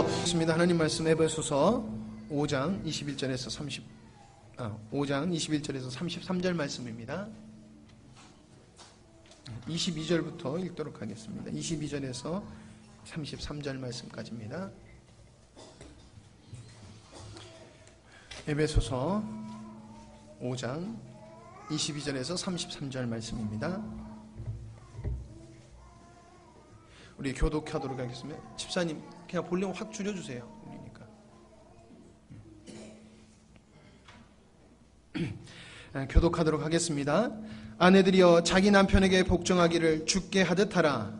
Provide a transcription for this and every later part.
있습니다. 하나님 말씀 에베소서 5장 21절에서 33절 말씀입니다. 22절부터 읽도록 하겠습니다. 22절에서 33절 말씀까지입니다. 에베소서 5장 22절에서 33절 말씀입니다. 우리 교독하도록 하겠습니다. 집사님 그냥 볼륨 확 줄여주세요. 그러니까 교독하도록 하겠습니다. 아내들이여 자기 남편에게 복종하기를 주께 하듯 하라.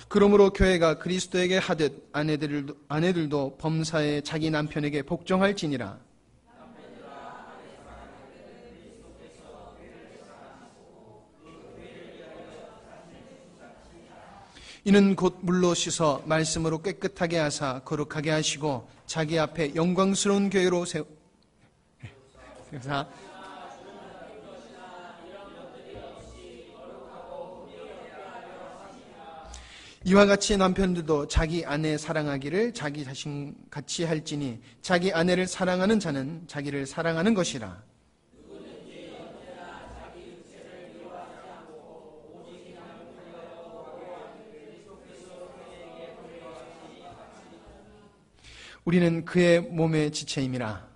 그러므로 교회가 그리스도에게 하듯 아내들도 범사에 자기 남편에게 복종할지니라. 이는 곧 물로 씻어 말씀으로 깨끗하게 하사 거룩하게 하시고 자기 앞에 영광스러운 교회로 세우사. 이와 같이 남편들도 자기 아내 사랑하기를 자기 자신같이 할지니 자기 아내를 사랑하는 자는 자기를 사랑하는 것이라. 우리는 그의 몸의 지체임이라.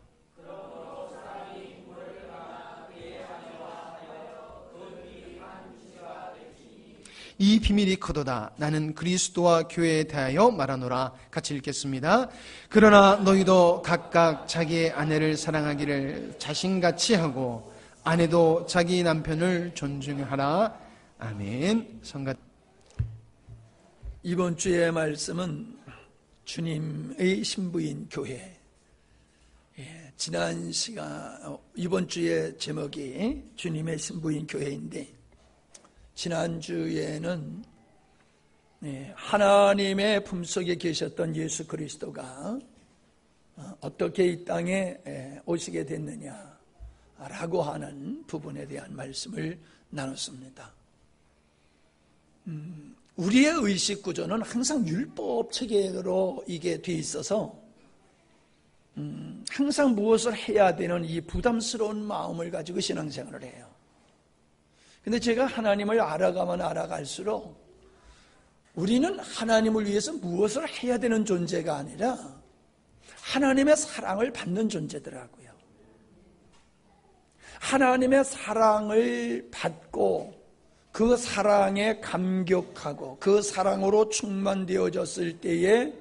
이 비밀이 크도다. 나는 그리스도와 교회에 대하여 말하노라. 같이 읽겠습니다. 그러나 너희도 각각 자기의 아내를 사랑하기를 자신같이 하고 아내도 자기 남편을 존중하라. 아멘. 성가. 이번 주의 말씀은 주님의 신부인 교회. 지난 시간 이번 주의 제목이 주님의 신부인 교회인데, 지난주에는 하나님의 품속에 계셨던 예수 그리스도가 어떻게 이 땅에 오시게 됐느냐라고 하는 부분에 대한 말씀을 나눴습니다. 우리의 의식 구조는 항상 율법 체계로 이게 돼 있어서 항상 무엇을 해야 되는 이 부담스러운 마음을 가지고 신앙생활을 해요. 근데 제가 하나님을 알아가면 알아갈수록 우리는 하나님을 위해서 무엇을 해야 되는 존재가 아니라 하나님의 사랑을 받는 존재더라고요. 하나님의 사랑을 받고 그 사랑에 감격하고 그 사랑으로 충만되어졌을 때에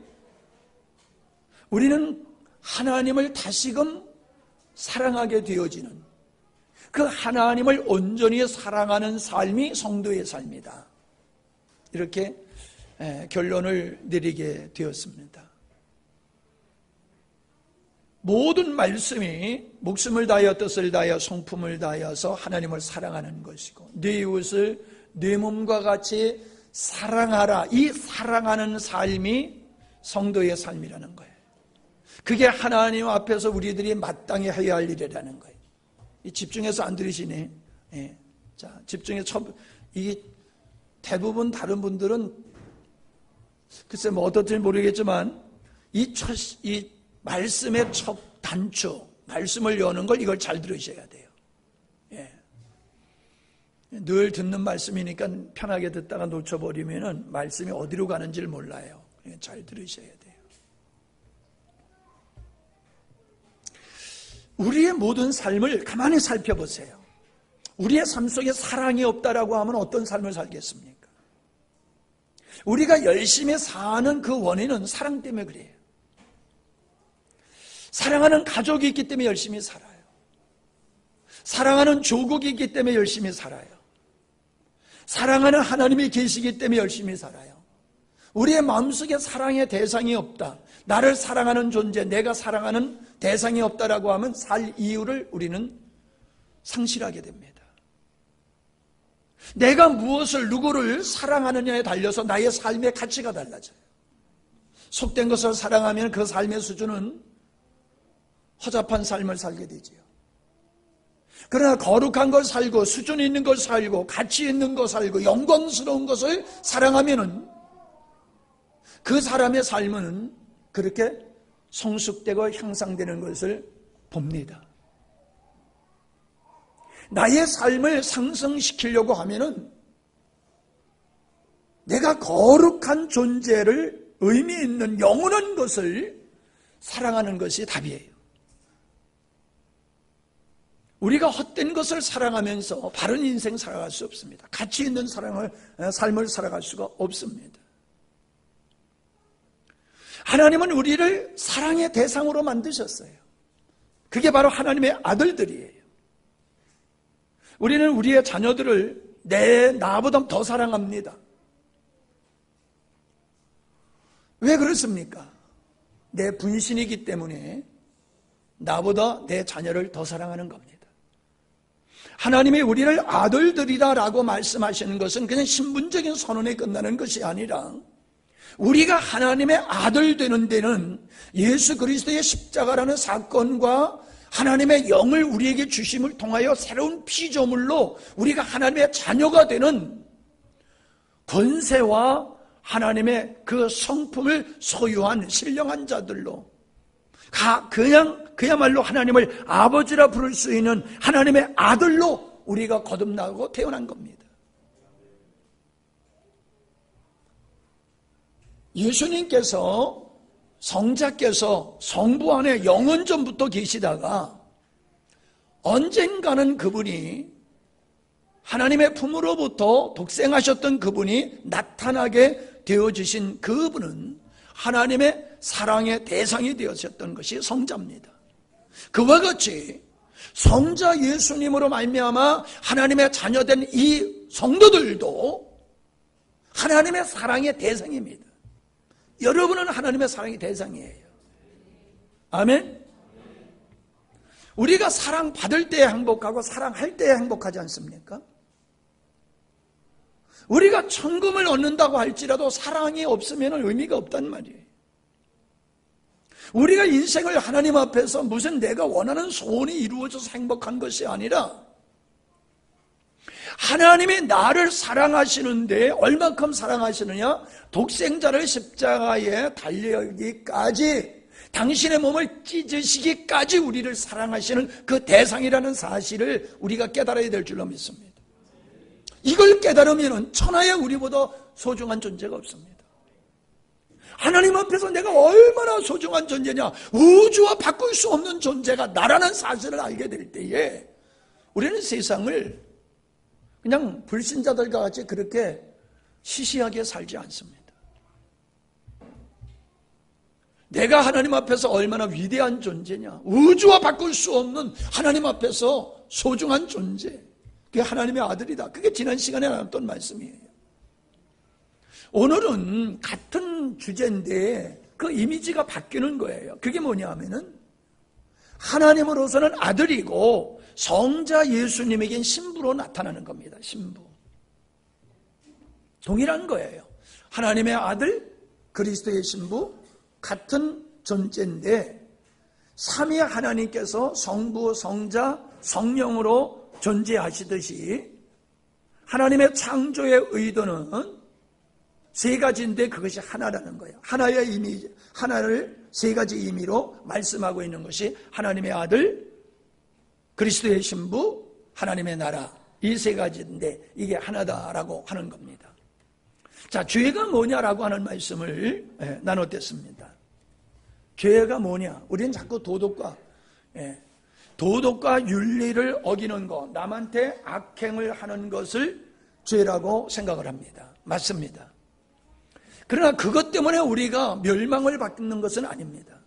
우리는 하나님을 다시금 사랑하게 되어지는, 그 하나님을 온전히 사랑하는 삶이 성도의 삶이다. 이렇게 결론을 내리게 되었습니다. 모든 말씀이 목숨을 다하여 뜻을 다하여 성품을 다하여서 하나님을 사랑하는 것이고 네 이웃을 네 몸과 같이 사랑하라. 이 사랑하는 삶이 성도의 삶이라는 거예요. 그게 하나님 앞에서 우리들이 마땅히 해야 할 일이라는 거예요. 집중해서 안 들으시네. 자, 집중해서 이게 대부분 다른 분들은 글쎄 뭐 어떨지 모르겠지만 이 말씀의 첫 단추, 말씀을 여는 걸 이걸 잘 들으셔야 돼요. 늘 듣는 말씀이니까 편하게 듣다가 놓쳐버리면은 말씀이 어디로 가는지를 몰라요. 잘 들으셔야 돼요. 우리의 모든 삶을 가만히 살펴보세요. 우리의 삶 속에 사랑이 없다라고 하면 어떤 삶을 살겠습니까? 우리가 열심히 사는 그 원인은 사랑 때문에 그래요. 사랑하는 가족이 있기 때문에 열심히 살아요. 사랑하는 조국이 있기 때문에 열심히 살아요. 사랑하는 하나님이 계시기 때문에 열심히 살아요. 우리의 마음속에 사랑의 대상이 없다, 나를 사랑하는 존재, 내가 사랑하는 대상이 없다라고 하면 살 이유를 우리는 상실하게 됩니다. 내가 무엇을, 누구를 사랑하느냐에 달려서 나의 삶의 가치가 달라져요. 속된 것을 사랑하면 그 삶의 수준은 허접한 삶을 살게 되지요. 그러나 거룩한 것 살고 수준 있는 것 살고 가치 있는 것 살고 영광스러운 것을 사랑하면은 그 사람의 삶은 그렇게 성숙되고 향상되는 것을 봅니다. 나의 삶을 상승시키려고 하면은 내가 거룩한 존재를 의미 있는 영원한 것을 사랑하는 것이 답이에요. 우리가 헛된 것을 사랑하면서 바른 인생 살아갈 수 없습니다. 가치 있는 삶을 살아갈 수가 없습니다. 하나님은 우리를 사랑의 대상으로 만드셨어요. 그게 바로 하나님의 아들들이에요. 우리는 우리의 자녀들을 나보다 더 사랑합니다. 왜 그렇습니까? 내 분신이기 때문에 나보다 내 자녀를 더 사랑하는 겁니다. 하나님이 우리를 아들들이라고 말씀하시는 것은 그냥 신분적인 선언에 끝나는 것이 아니라 우리가 하나님의 아들 되는 데는 예수 그리스도의 십자가라는 사건과 하나님의 영을 우리에게 주심을 통하여 새로운 피조물로 우리가 하나님의 자녀가 되는 권세와 하나님의 그 성품을 소유한 신령한 자들로 그야말로 하나님을 아버지라 부를 수 있는 하나님의 아들로 우리가 거듭나고 태어난 겁니다. 예수님께서 성자께서 성부 안에 영원전부터 계시다가 언젠가는 그분이 하나님의 품으로부터 독생하셨던 그분이 나타나게 되어주신 그분은 하나님의 사랑의 대상이 되었었던 것이 성자입니다. 그와 같이 성자 예수님으로 말미암아 하나님의 자녀된 이 성도들도 하나님의 사랑의 대상입니다. 여러분은 하나님의 사랑의 대상이에요. 아멘? 우리가 사랑받을 때 행복하고 사랑할 때 행복하지 않습니까? 우리가 천금을 얻는다고 할지라도 사랑이 없으면 의미가 없단 말이에요. 우리가 인생을 하나님 앞에서 무슨 내가 원하는 소원이 이루어져서 행복한 것이 아니라 하나님이 나를 사랑하시는데 얼만큼 사랑하시느냐? 독생자를 십자가에 달리기까지 당신의 몸을 찢으시기까지 우리를 사랑하시는 그 대상이라는 사실을 우리가 깨달아야 될 줄로 믿습니다. 이걸 깨달으면 천하에 우리보다 소중한 존재가 없습니다. 하나님 앞에서 내가 얼마나 소중한 존재냐, 우주와 바꿀 수 없는 존재가 나라는 사실을 알게 될 때에 우리는 세상을 그냥 불신자들과 같이 그렇게 시시하게 살지 않습니다. 내가 하나님 앞에서 얼마나 위대한 존재냐, 우주와 바꿀 수 없는 하나님 앞에서 소중한 존재, 그게 하나님의 아들이다. 그게 지난 시간에 나눴던 말씀이에요. 오늘은 같은 주제인데 그 이미지가 바뀌는 거예요. 그게 뭐냐 하면은 하나님으로서는 아들이고 성자 예수님에겐 신부로 나타나는 겁니다. 신부. 동일한 거예요. 하나님의 아들, 그리스도의 신부, 같은 존재인데 삼위 하나님께서 성부, 성자, 성령으로 존재하시듯이 하나님의 창조의 의도는 세 가지인데 그것이 하나라는 거예요. 하나의 의미, 하나를 세 가지 의미로 말씀하고 있는 것이 하나님의 아들, 그리스도의 신부, 하나님의 나라, 이 세 가지인데 이게 하나다라고 하는 겁니다. 자, 죄가 뭐냐라고 하는 말씀을 나눴습니다. 죄가 뭐냐? 우리는 자꾸 도덕과 윤리를 어기는 것, 남한테 악행을 하는 것을 죄라고 생각을 합니다. 맞습니다. 그러나 그것 때문에 우리가 멸망을 받는 것은 아닙니다.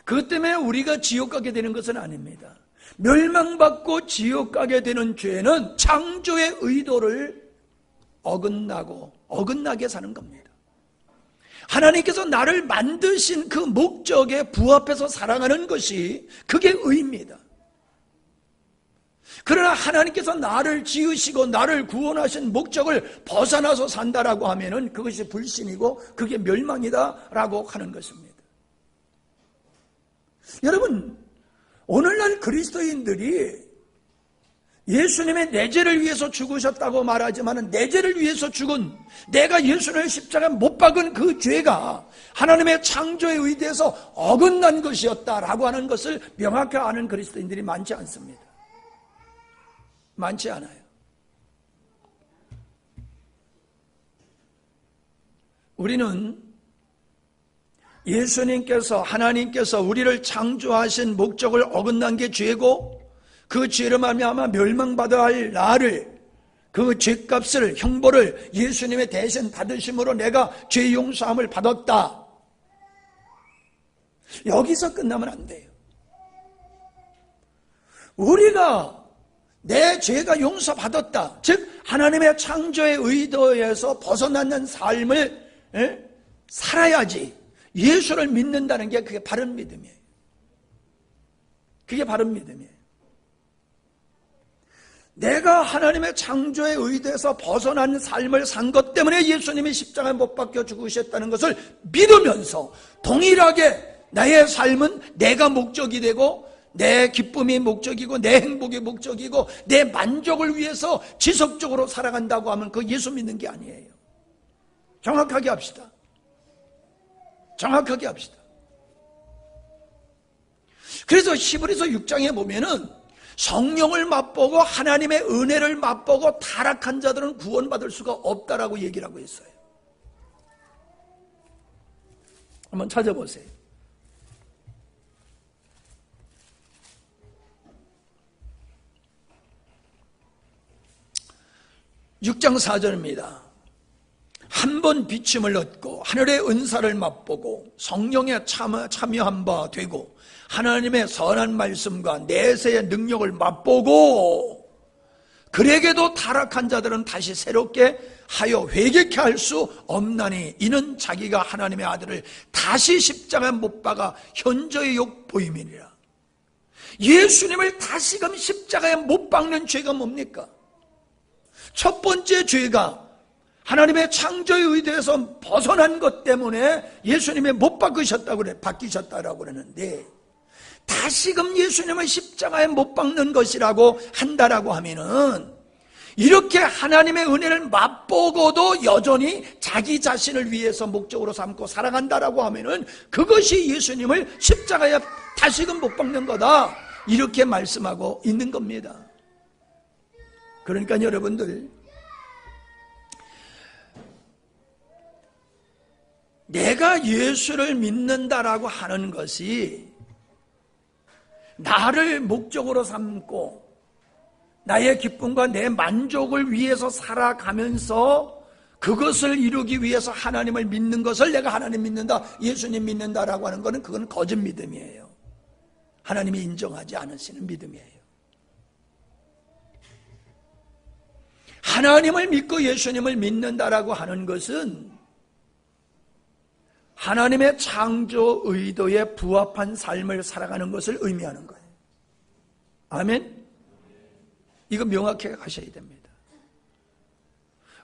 그것 때문에 우리가 지옥 가게 되는 것은 아닙니다. 멸망받고 지옥 가게 되는 죄는 창조의 의도를 어긋나게 사는 겁니다. 하나님께서 나를 만드신 그 목적에 부합해서 살아가는 것이 그게 의입니다. 그러나 하나님께서 나를 지으시고 나를 구원하신 목적을 벗어나서 산다라고 하면은 그것이 불신이고 그게 멸망이다라고 하는 것입니다. 여러분, 오늘날 그리스도인들이 예수님의 내 죄를 위해서 죽으셨다고 말하지만 내 죄를 위해서 죽은, 내가 예수님을 십자가에 못 박은 그 죄가 하나님의 창조에 의대해서 어긋난 것이었다라고 하는 것을 명확히 아는 그리스도인들이 많지 않습니다. 많지 않아요. 우리는 예수님께서, 하나님께서 우리를 창조하신 목적을 어긋난 게 죄고, 그 죄로 말미암아 멸망받아야 할 나를, 그 죄값을, 형벌을 예수님의 대신 받으심으로 내가 죄 용서함을 받았다. 여기서 끝나면 안 돼요. 우리가 내 죄가 용서받았다, 즉 하나님의 창조의 의도에서 벗어나는 삶을 살아야지 예수를 믿는다는 게, 그게 바른 믿음이에요. 그게 바른 믿음이에요. 내가 하나님의 창조의 의도에서 벗어난 삶을 산 것 때문에 예수님이 십자가에 못 박혀 죽으셨다는 것을 믿으면서 동일하게 나의 삶은 내가 목적이 되고, 내 기쁨이 목적이고, 내 행복이 목적이고, 내 만족을 위해서 지속적으로 살아간다고 하면 그 예수 믿는 게 아니에요. 정확하게 합시다. 정확하게 합시다. 그래서 히브리서 6장에 보면은 성령을 맛보고 하나님의 은혜를 맛보고 타락한 자들은 구원받을 수가 없다라고 얘기를 하고 있어요. 한번 찾아보세요. 6장 4절입니다. 한 번 비침을 얻고 하늘의 은사를 맛보고 성령에 참여한 바 되고 하나님의 선한 말씀과 내세의 능력을 맛보고, 그에게도 타락한 자들은 다시 새롭게 하여 회개케 할 수 없나니 이는 자기가 하나님의 아들을 다시 십자가에 못 박아 현저히 욕보임이니라. 예수님을 다시금 십자가에 못 박는 죄가 뭡니까? 첫 번째 죄가 하나님의 창조의 의도에서 벗어난 것 때문에 예수님이 못 박히셨다고 그러는데, 다시금 예수님을 십자가에 못 박는 것이라고 한다라고 하면은, 이렇게 하나님의 은혜를 맛보고도 여전히 자기 자신을 위해서 목적으로 삼고 살아간다라고 하면은 그것이 예수님을 십자가에 다시금 못 박는 거다, 이렇게 말씀하고 있는 겁니다. 그러니까 여러분들, 내가 예수를 믿는다라고 하는 것이 나를 목적으로 삼고 나의 기쁨과 내 만족을 위해서 살아가면서 그것을 이루기 위해서 하나님을 믿는 것을 내가 하나님 믿는다, 예수님 믿는다라고 하는 것은 그건 거짓 믿음이에요. 하나님이 인정하지 않으시는 믿음이에요. 하나님을 믿고 예수님을 믿는다라고 하는 것은 하나님의 창조 의도에 부합한 삶을 살아가는 것을 의미하는 거예요. 아멘? 이거 명확히 하셔야 됩니다.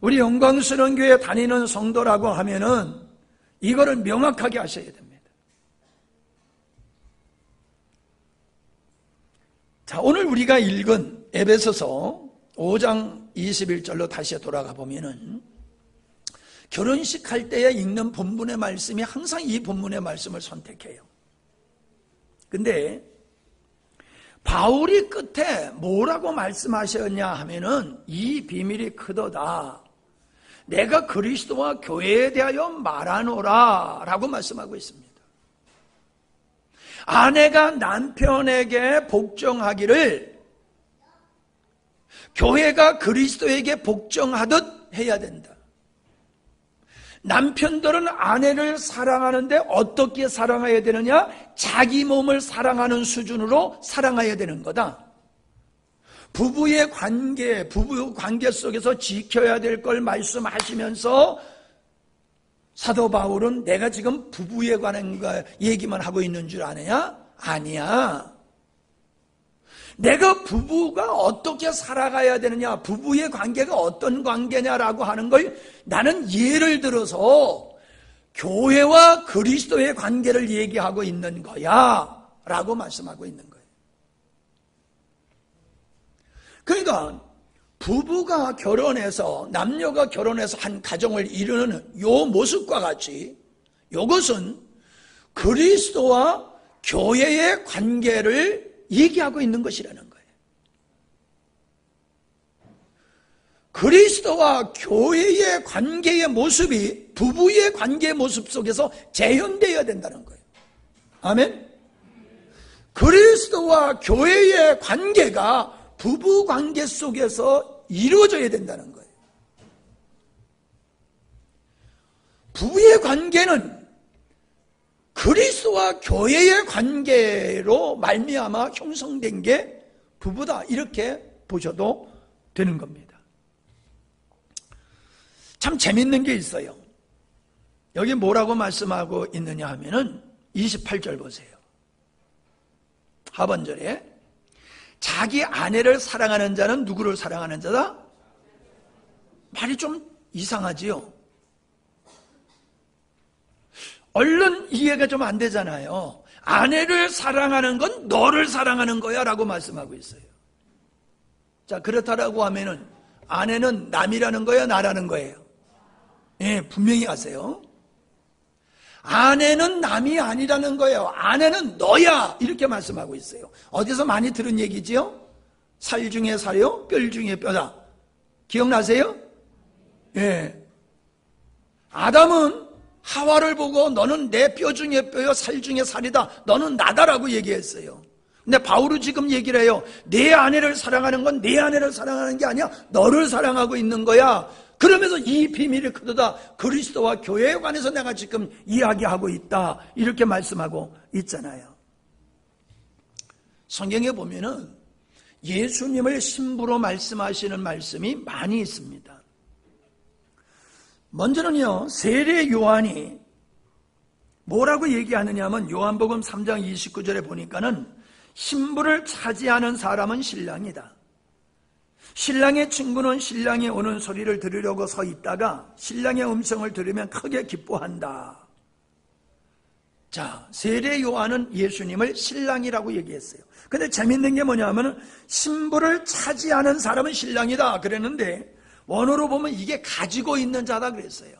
우리 영광스러운 교회 다니는 성도라고 하면은 이거를 명확하게 하셔야 됩니다. 자, 오늘 우리가 읽은 에베소서 5장 21절로 다시 돌아가 보면은 결혼식 할 때에 읽는 본문의 말씀이 항상 이 본문의 말씀을 선택해요. 근데 바울이 끝에 뭐라고 말씀하셨냐 하면은 이 비밀이 크도다, 내가 그리스도와 교회에 대하여 말하노라 라고 말씀하고 있습니다. 아내가 남편에게 복종하기를 교회가 그리스도에게 복종하듯 해야 된다. 남편들은 아내를 사랑하는데 어떻게 사랑해야 되느냐? 자기 몸을 사랑하는 수준으로 사랑해야 되는 거다. 부부의 관계, 부부 관계 속에서 지켜야 될 걸 말씀하시면서 사도 바울은 내가 지금 부부에 관한 얘기만 하고 있는 줄 아느냐? 아니야. 내가 부부가 어떻게 살아가야 되느냐, 부부의 관계가 어떤 관계냐라고 하는 걸 나는 예를 들어서 교회와 그리스도의 관계를 얘기하고 있는 거야 라고 말씀하고 있는 거예요. 그러니까 부부가 결혼해서 남녀가 결혼해서 한 가정을 이루는 요 모습과 같이 이것은 그리스도와 교회의 관계를 얘기하고 있는 것이라는 거예요. 그리스도와 교회의 관계의 모습이 부부의 관계의 모습 속에서 재현되어야 된다는 거예요. 아멘? 그리스도와 교회의 관계가 부부 관계 속에서 이루어져야 된다는 거예요. 부부의 관계는 그리스도와 교회의 관계로 말미암아 형성된 게 부부다, 이렇게 보셔도 되는 겁니다. 참 재밌는 게 있어요. 여기 뭐라고 말씀하고 있느냐 하면은 28절 보세요. 하반절에 자기 아내를 사랑하는 자는 누구를 사랑하는 자다? 말이 좀 이상하지요? 얼른 이해가 좀 안 되잖아요. 아내를 사랑하는 건 너를 사랑하는 거야 라고 말씀하고 있어요. 자, 그렇다라고 하면은 아내는 남이라는 거예요, 나라는 거예요? 예, 분명히 아세요. 아내는 남이 아니라는 거예요. 아내는 너야, 이렇게 말씀하고 있어요. 어디서 많이 들은 얘기지요? 살 중에 살요, 뼈 중에 뼈다. 기억나세요? 예. 아담은 하와를 보고 너는 내 뼈 중에 뼈요, 살 중에 살이다, 너는 나다라고 얘기했어요. 근데 바울은 지금 얘기를 해요. 내 아내를 사랑하는 건 내 아내를 사랑하는 게 아니야, 너를 사랑하고 있는 거야. 그러면서 이 비밀이 크도다, 그리스도와 교회에 관해서 내가 지금 이야기하고 있다, 이렇게 말씀하고 있잖아요. 성경에 보면은 예수님을 신부로 말씀하시는 말씀이 많이 있습니다. 먼저는요, 세례 요한이 뭐라고 얘기하느냐 하면 요한복음 3장 29절에 보니까는 신부를 차지하는 사람은 신랑이다. 신랑의 친구는 신랑이 오는 소리를 들으려고 서 있다가 신랑의 음성을 들으면 크게 기뻐한다. 자, 세례 요한은 예수님을 신랑이라고 얘기했어요. 근데 재밌는 게 뭐냐면 신부를 차지하는 사람은 신랑이다 그랬는데 원어로 보면 이게 가지고 있는 자다 그랬어요.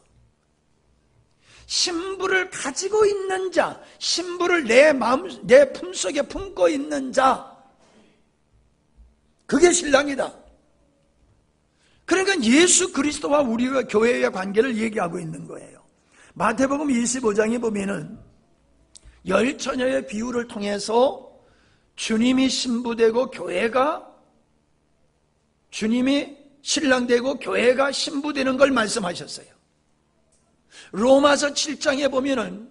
신부를 가지고 있는 자, 신부를 내 마음, 내 품속에 품고 있는 자, 그게 신랑이다. 그러니까 예수 그리스도와 우리가 교회의 관계를 얘기하고 있는 거예요. 마태복음 25장에 보면은 열처녀의 비유를 통해서 주님이 신부되고 교회가, 주님이 신랑되고 교회가 신부되는 걸 말씀하셨어요. 로마서 7장에 보면은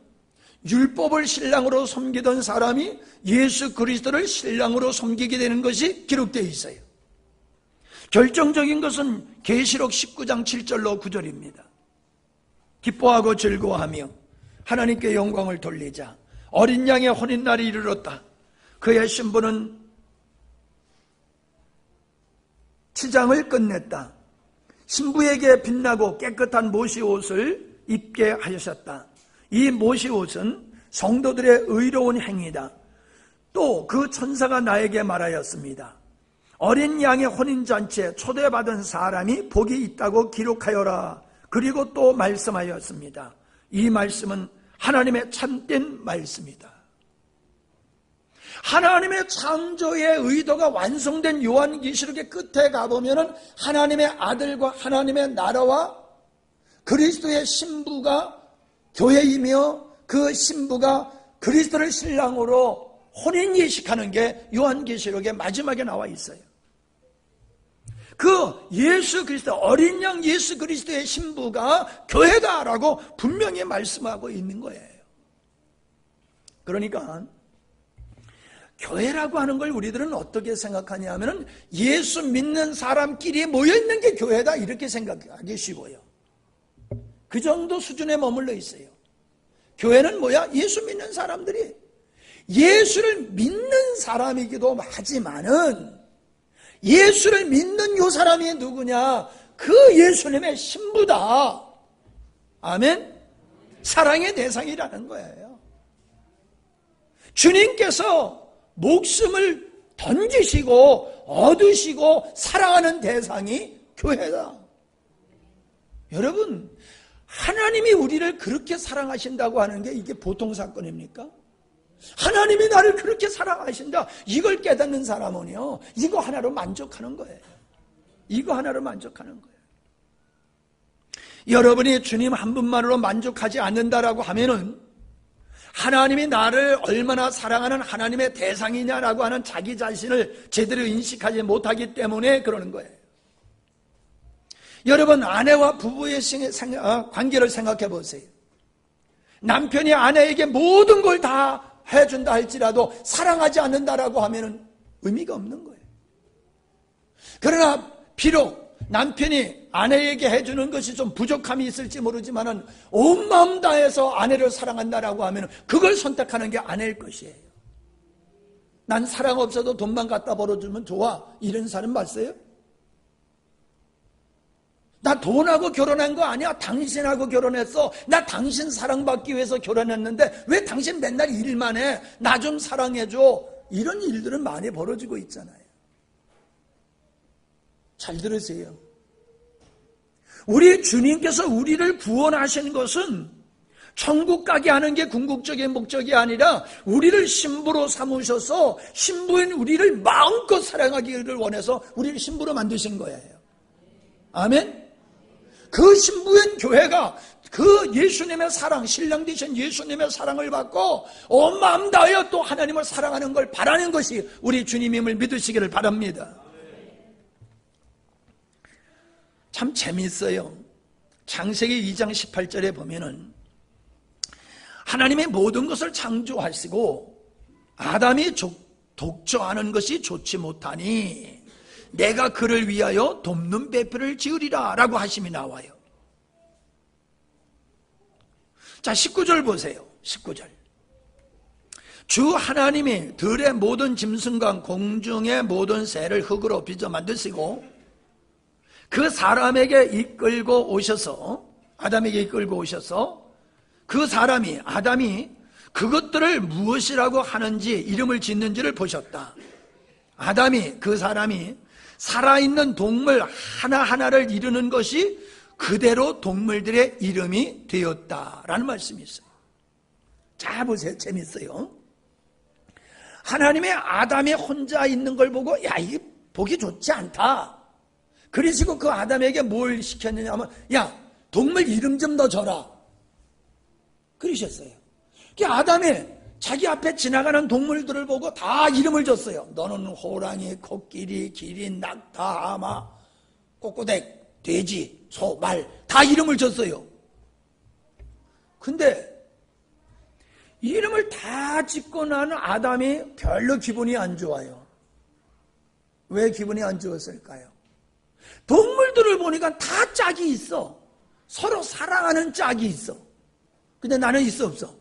율법을 신랑으로 섬기던 사람이 예수 그리스도를 신랑으로 섬기게 되는 것이 기록되어 있어요. 결정적인 것은 계시록 19장 7절로 9절입니다. 기뻐하고 즐거워하며 하나님께 영광을 돌리자. 어린 양의 혼인날이 이르렀다. 그의 신부는 치장을 끝냈다. 신부에게 빛나고 깨끗한 모시 옷을 입게 하셨다. 이 모시 옷은 성도들의 의로운 행위다. 또 그 천사가 나에게 말하였습니다. 어린 양의 혼인잔치에 초대받은 사람이 복이 있다고 기록하여라. 그리고 또 말씀하였습니다. 이 말씀은 하나님의 참된 말씀이다. 하나님의 창조의 의도가 완성된 요한계시록의 끝에 가보면은 하나님의 아들과 하나님의 나라와 그리스도의 신부가 교회이며 그 신부가 그리스도를 신랑으로 혼인 예식하는 게 요한계시록의 마지막에 나와 있어요. 그 예수 그리스도, 어린 양 예수 그리스도의 신부가 교회다라고 분명히 말씀하고 있는 거예요. 그러니까 교회라고 하는 걸 우리들은 어떻게 생각하냐 하면은 예수 믿는 사람끼리 모여있는 게 교회다, 이렇게 생각하기 쉬워요. 그 정도 수준에 머물러 있어요. 교회는 뭐야? 예수 믿는 사람들이, 예수를 믿는 사람이기도 하지만은 예수를 믿는 요 사람이 누구냐? 그 예수님의 신부다. 아멘? 사랑의 대상이라는 거예요. 주님께서 목숨을 던지시고 얻으시고 사랑하는 대상이 교회다. 여러분, 하나님이 우리를 그렇게 사랑하신다고 하는 게 이게 보통 사건입니까? 하나님이 나를 그렇게 사랑하신다, 이걸 깨닫는 사람은요, 이거 하나로 만족하는 거예요. 이거 하나로 만족하는 거예요. 여러분이 주님 한 분만으로 만족하지 않는다라고 하면은 하나님이 나를 얼마나 사랑하는 하나님의 대상이냐라고 하는 자기 자신을 제대로 인식하지 못하기 때문에 그러는 거예요. 여러분, 아내와 부부의 관계를 생각해 보세요. 남편이 아내에게 모든 걸 다 해준다 할지라도 사랑하지 않는다라고 하면 의미가 없는 거예요. 그러나 비록 남편이 아내에게 해주는 것이 좀 부족함이 있을지 모르지만은 온 마음 다해서 아내를 사랑한다라고 하면 그걸 선택하는 게 아내일 것이에요. 난 사랑 없어도 돈만 갖다 벌어주면 좋아, 이런 사람 봤어요? 나 돈하고 결혼한 거 아니야. 당신하고 결혼했어. 나 당신 사랑받기 위해서 결혼했는데 왜 당신 맨날 일만 해? 나 좀 사랑해줘. 이런 일들은 많이 벌어지고 있잖아요. 잘 들으세요. 우리 주님께서 우리를 구원하신 것은 천국 가게 하는 게 궁극적인 목적이 아니라 우리를 신부로 삼으셔서 신부인 우리를 마음껏 사랑하기를 원해서 우리를 신부로 만드신 거예요. 아멘? 그 신부인 교회가 그 예수님의 사랑, 신랑 되신 예수님의 사랑을 받고 온 마음 다하여 또 하나님을 사랑하는 걸 바라는 것이 우리 주님임을 믿으시기를 바랍니다. 참 재미있어요. 창세기 2장 18절에 보면은 하나님의 모든 것을 창조하시고 아담이 독점하는 것이 좋지 못하니 내가 그를 위하여 돕는 배필을 지으리라 라고 하심이 나와요. 자, 19절 보세요. 19절. 주 하나님이 들의 모든 짐승과 공중의 모든 새를 흙으로 빚어 만드시고 그 사람에게 이끌고 오셔서, 아담에게 이끌고 오셔서 그 사람이, 아담이 그것들을 무엇이라고 하는지 이름을 짓는지를 보셨다. 아담이, 그 사람이 살아있는 동물 하나하나를 이루는 것이 그대로 동물들의 이름이 되었다라는 말씀이 있어요. 자, 보세요. 재밌어요. 하나님의 아담이 혼자 있는 걸 보고 야, 이게 보기 좋지 않다. 그러시고 그 아담에게 뭘 시켰느냐 하면 야, 동물 이름 좀 더 줘라. 그러셨어요. 그 아담이 자기 앞에 지나가는 동물들을 보고 다 이름을 줬어요. 너는 호랑이, 코끼리, 기린, 낙타, 하마, 꼬꼬댁, 돼지, 소, 말 다 이름을 줬어요. 근데 이름을 다 짓고 나는 아담이 별로 기분이 안 좋아요. 왜 기분이 안 좋았을까요? 동물들을 보니까 다 짝이 있어. 서로 사랑하는 짝이 있어. 근데 나는 있어 없어?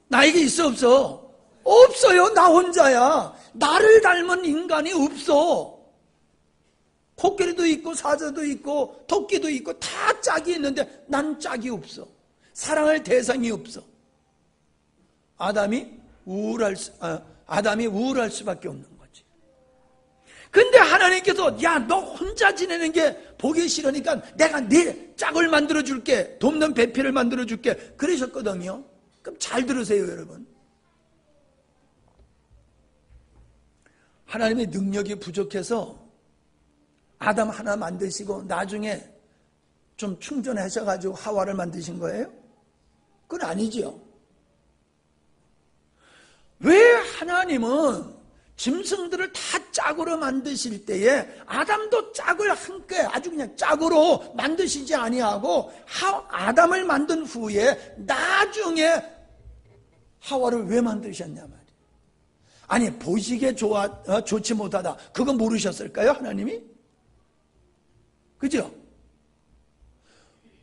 나에게 있어 없어? 없어요. 나 혼자야. 나를 닮은 인간이 없어. 코끼리도 있고 사자도 있고 토끼도 있고 다 짝이 있는데 난 짝이 없어. 사랑할 대상이 없어. 아담이 우울할 수밖에 없는 거지. 근데 하나님께서 야, 너 혼자 지내는 게 보기 싫으니까 내가 네 짝을 만들어 줄게. 돕는 배필을 만들어 줄게. 그러셨거든요. 그럼 잘 들으세요, 여러분. 하나님의 능력이 부족해서 아담 하나 만드시고 나중에 좀 충전하셔가지고 하와를 만드신 거예요? 그건 아니지요. 왜 하나님은 짐승들을 다 짝으로 만드실 때에 아담도 짝을 함께 아주 그냥 짝으로 만드시지 아니하고 아담을 만든 후에 나중에 하와를 왜 만드셨냐 말이에요. 아니, 보시기에 좋지 못하다. 그거 모르셨을까요, 하나님이? 그죠?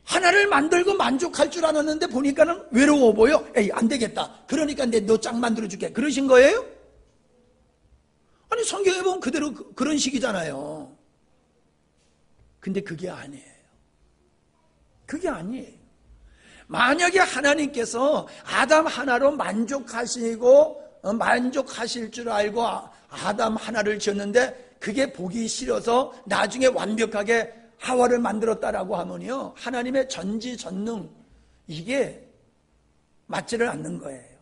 하나를 만들고 만족할 줄 알았는데 보니까는 외로워 보여. 에이, 안 되겠다. 그러니까 너 짝 만들어줄게. 그러신 거예요? 아니, 성경에 보면 그대로 그런 식이잖아요. 근데 그게 아니에요. 그게 아니에요. 만약에 하나님께서 아담 하나로 만족하시고 만족하실 줄 알고 아담 하나를 지었는데 그게 보기 싫어서 나중에 완벽하게 하와를 만들었다라고 하면요, 하나님의 전지전능, 이게 맞지를 않는 거예요.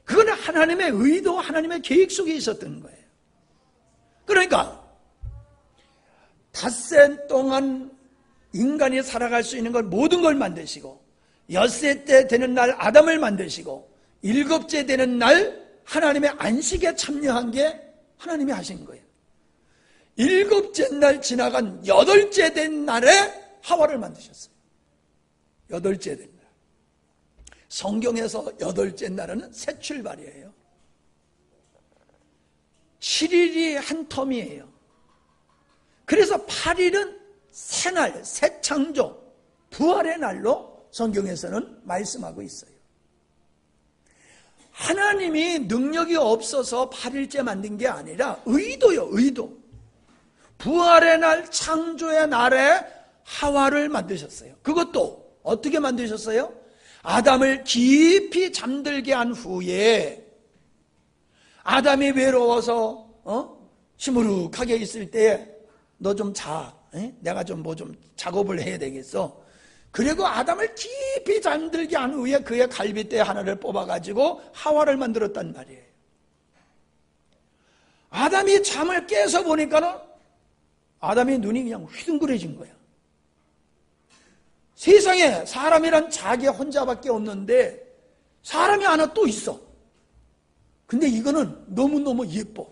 그거는 하나님의 의도, 하나님의 계획 속에 있었던 거예요. 그러니까 닷새 동안 인간이 살아갈 수 있는 걸 모든 걸 만드시고, 엿새 때 되는 날 아담을 만드시고, 일곱째 되는 날 하나님의 안식에 참여한 게 하나님이 하신 거예요. 일곱째 날 지나간 여덟째 된 날에 하와를 만드셨어요. 여덟째 된 날. 성경에서 여덟째 날은 새 출발이에요. 7일이 한 텀이에요. 그래서 8일은 새 날, 새 창조, 부활의 날로 성경에서는 말씀하고 있어요. 하나님이 능력이 없어서 8일째 만든 게 아니라 의도요, 의도. 부활의 날, 창조의 날에 하와를 만드셨어요. 그것도 어떻게 만드셨어요? 아담을 깊이 잠들게 한 후에, 아담이 외로워서 시무룩하게 있을 때 너 좀 자, 내가 좀 작업을 해야 되겠어. 그리고 아담을 깊이 잠들게 한 후에 그의 갈빗대 하나를 뽑아가지고 하와를 만들었단 말이에요. 아담이 잠을 깨서 보니까는 아담의 눈이 그냥 휘둥그레진 거야. 세상에 사람이란 자기 혼자밖에 없는데 사람이 하나 또 있어. 근데 이거는 너무너무 예뻐.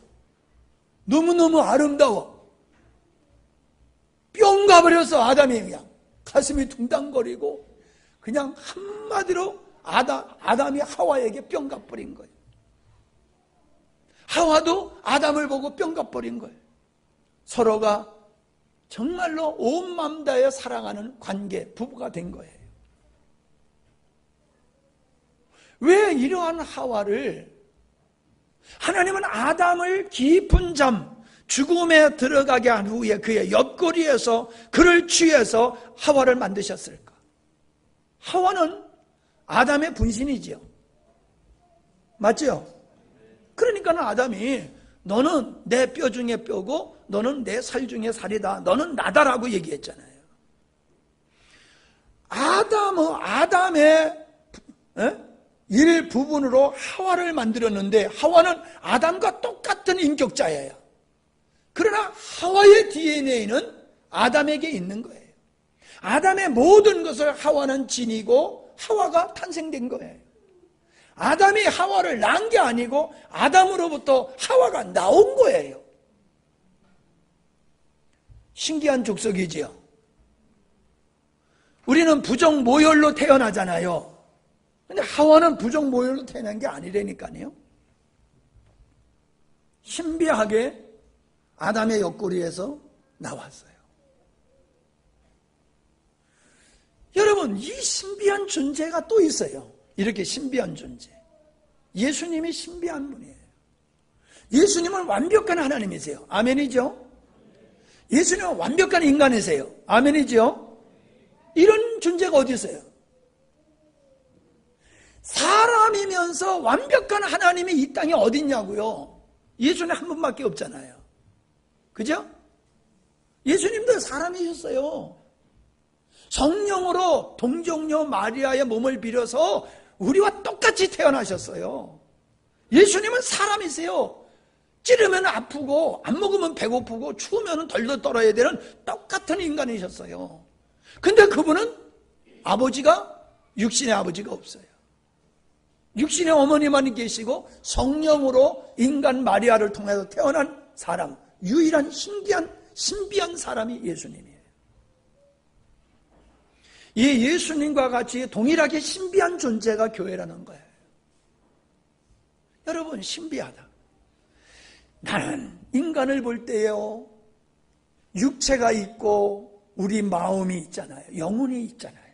너무너무 아름다워. 뿅 가버렸어. 아담이 그냥 가슴이 둥당거리고 그냥 한마디로 아담이 하와에게 뿅 가버린 거예요. 하와도 아담을 보고 뿅 가버린 거예요. 서로가 정말로 온 마음 다해 사랑하는 관계, 부부가 된 거예요. 왜 이러한 하와를, 하나님은 아담을 깊은 잠, 죽음에 들어가게 한 후에 그의 옆구리에서 그를 취해서 하와를 만드셨을까? 하와는 아담의 분신이지요. 맞죠? 그러니까 아담이 너는 내 뼈 중에 뼈고 너는 내 살 중에 살이다. 너는 나다라고 얘기했잖아요. 아담의 일부분으로 하와를 만들었는데 하와는 아담과 똑같은 인격자예요. 그러나 하와의 DNA는 아담에게 있는 거예요. 아담의 모든 것을 하와는 지니고 하와가 탄생된 거예요. 아담이 하와를 낳은 게 아니고 아담으로부터 하와가 나온 거예요. 신기한 족속이지요. 우리는 부정 모혈로 태어나잖아요. 근데 하와는 부정 모혈로 태어난 게 아니라니까요. 신비하게 아담의 옆구리에서 나왔어요. 여러분, 이 신비한 존재가 또 있어요. 이렇게 신비한 존재. 예수님이 신비한 분이에요. 예수님은 완벽한 하나님이세요. 아멘이죠? 예수님은 완벽한 인간이세요. 아멘이죠? 이런 존재가 어디 있어요? 사람이면서 완벽한 하나님이 이 땅에 어디 있냐고요? 예수님 한 분밖에 없잖아요. 그죠? 예수님도 사람이셨어요. 성령으로 동정녀 마리아의 몸을 빌어서 우리와 똑같이 태어나셨어요. 예수님은 사람이세요. 찌르면 아프고 안 먹으면 배고프고 추우면 덜덜 떨어야 되는 똑같은 인간이셨어요. 근데 그분은 아버지가, 육신의 아버지가 없어요. 육신의 어머니만 계시고 성령으로 인간 마리아를 통해서 태어난 사람, 유일한 신비한 사람이 예수님이에요. 이 예수님과 같이 동일하게 신비한 존재가 교회라는 거예요. 여러분, 신비하다. 나는 인간을 볼 때요, 육체가 있고 우리 마음이 있잖아요. 영혼이 있잖아요.